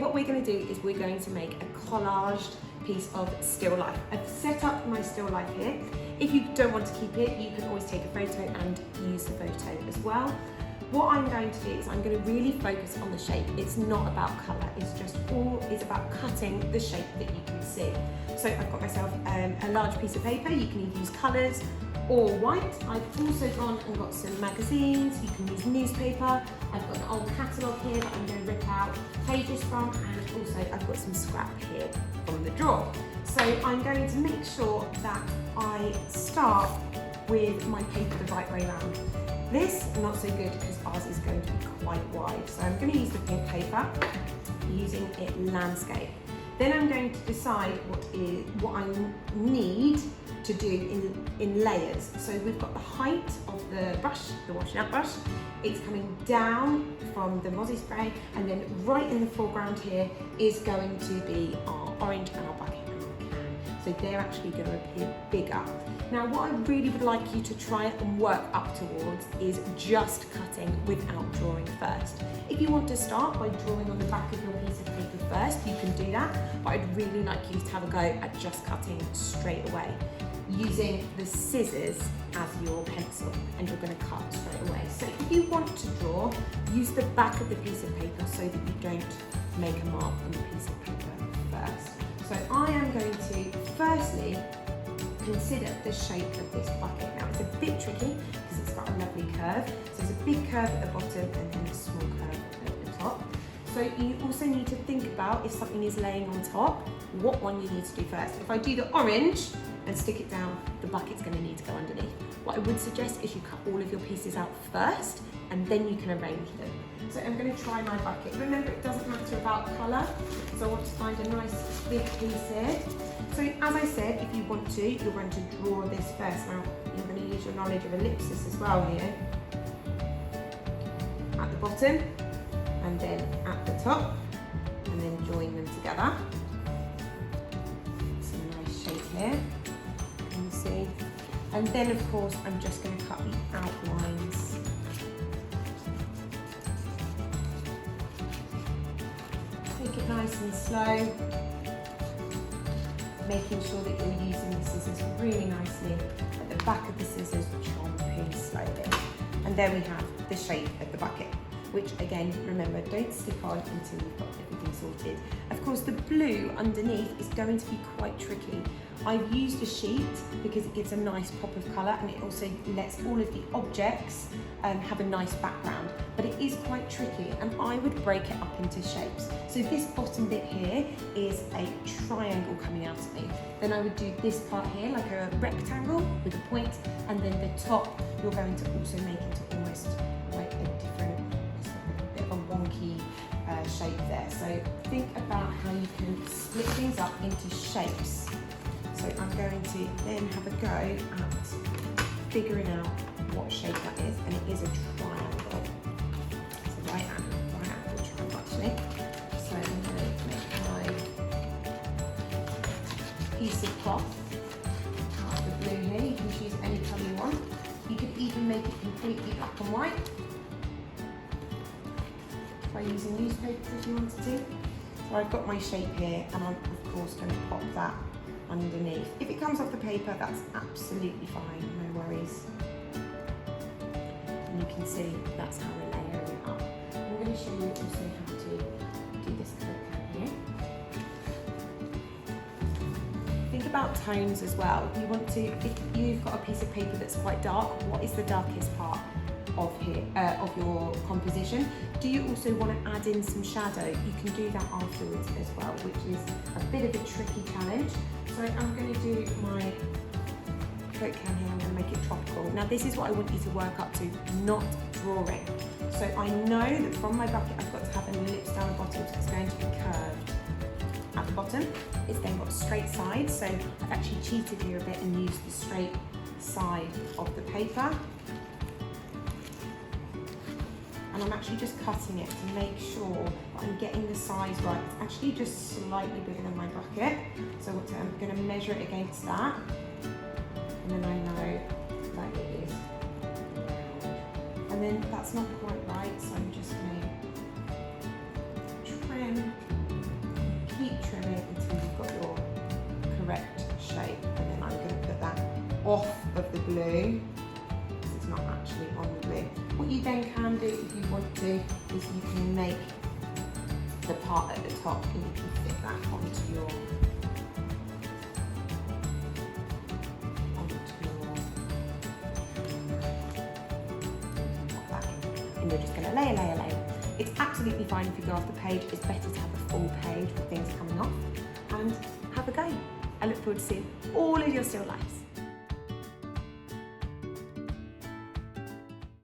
what we're going to do is we're going to make a collaged piece of still life. I've set up my still life here. If you don't want to keep it, you can always take a photo and use the photo as well. What I'm going to do is I'm going to really focus on the shape. It's not about colour, it's about cutting the shape that you can see. So I've got myself a large piece of paper. You can either use colours or white. I've also gone and got some magazines. You can use newspaper. I've got an old catalogue here that I'm going to rip out pages from, and also I've got some scrap here from the drawer. So I'm going to make sure that I start with my paper the right way around. This, not so good because ours is going to be quite wide. So I'm going to use the pink paper, using it landscape. Then I'm going to decide what I need to do in layers. So we've got the height of the brush, the washing out brush. It's coming down from the mozzie spray, and then right in the foreground here is going to be our orange and our bucket and our can. So they're actually going to appear bigger. Now what I really would like you to try and work up towards is just cutting without drawing first. If you want to start by drawing on the back of your piece of paper first, you can do that, but I'd really like you to have a go at just cutting straight away, using the scissors as your pencil, and you're going to cut straight away. So if you want to draw, use the back of the piece of paper so that you don't make a mark on the piece of paper first. So I am going to firstly consider the shape of this bucket. Now it's a bit tricky because it's got a lovely curve. So there's a big curve at the bottom and then a small curve at the top. So you also need to think about, if something is laying on top, what one you need to do first. If I do the orange and stick it down, the bucket's going to need to go underneath. What I would suggest is you cut all of your pieces out first and then you can arrange them. So I'm going to try my bucket. Remember, it doesn't matter about colour, so I want to find a nice big piece here. So as I said, if you want to, you're going to draw this first. Now, you're going to use your knowledge of ellipsis as well here. At the bottom, and then at the top, and then join them together. Some nice shape here, can you see? And then of course, I'm just going to cut the outlines. Take it nice and slow, making sure that you're using the scissors really nicely at the back of the scissors, chomping slowly. And there we have the shape of the bucket, which again, remember, don't stick on until you've got everything sorted. Of course, the blue underneath is going to be quite tricky. I've used a sheet because it gives a nice pop of colour, and it also lets all of the objects have a nice background, but it is quite tricky, and I would break it up into shapes. So this bottom bit here is a triangle coming out at me. Then I would do this part here like a rectangle with a point, and then the top you're going to also make into almost like a different, bit of a wonky shape there. So think about how you can split things up into shapes. So I'm going to then have a go at figuring out what shape that is, and it is a triangle. It's a right angle triangle actually. So I'm going to make my piece of cloth out of the blue here. You can choose any colour you want. You could even make it completely black and white by using newspaper if you wanted to. So I've got my shape here, and I'm of course going to pop that underneath. If it comes off the paper, that's absolutely fine, no worries. And you can see that's how we're layering it up. I'm going to show you also how to do this coat here. Think about tones as well. You want to, if you've got a piece of paper that's quite dark, what is the darkest part of your composition? Do you also want to add in some shadow? You can do that afterwards as well, which is a bit of a tricky challenge. So I'm going to do my coat can here. I'm going to make it tropical. Now this is what I want you to work up to, not drawing. So I know that from my bucket I've got to have an ellipse down the bottom, so it's going to be curved at the bottom. It's then got straight sides, so I've actually cheated here a bit and used the straight side of the paper. And I'm actually just cutting it to make sure that I'm getting the size right. It's actually just slightly bigger than my bucket. So I'm going to measure it against that. And then I know that it is. And then that's not quite right, so I'm just going to trim off of the glue. It's not actually on the glue. What you then can do if you want to is you can make the part at the top and you can fit that onto your and you're just going to layer. It's absolutely fine if you go off the page. It's better to have a full page with things coming off, and have a go. I look forward to seeing all of your still lifes.